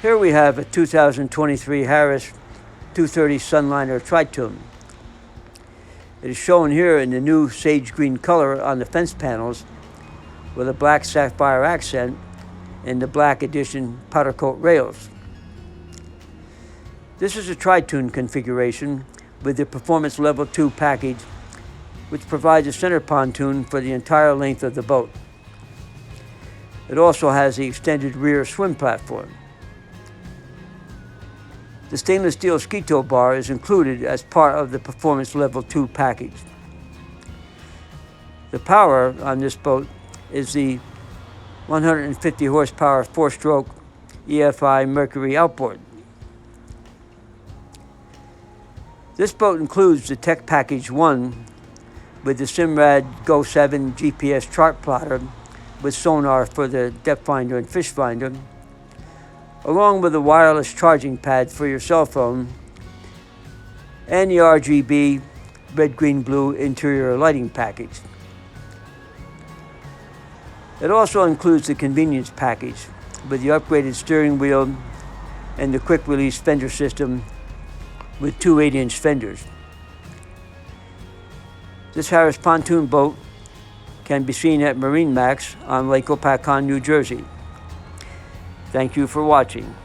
Here we have a 2023 Harris 230 Sunliner Tri-Tune. It is shown here in the new sage green color on the fence panels with a black sapphire accent and the black edition powder coat rails. This is a Tri-Tune configuration with the Performance Level 2 package, which provides a center pontoon for the entire length of the boat. It also has the extended rear swim platform. The stainless steel ski tow bar is included as part of the Performance Level 2 package. The power on this boat is the 150 horsepower 4-stroke EFI Mercury outboard. This boat includes the Tech Package 1 with the Simrad Go 7 GPS chart plotter with sonar for the depth finder and fish finder, along with a wireless charging pad for your cell phone, and the RGB red, green, blue interior lighting package. It also includes the convenience package with the upgraded steering wheel and the quick release fender system with two 8-inch fenders. This Harris pontoon boat can be seen at MarineMax on Lake Hopatcong, New Jersey. Thank you for watching.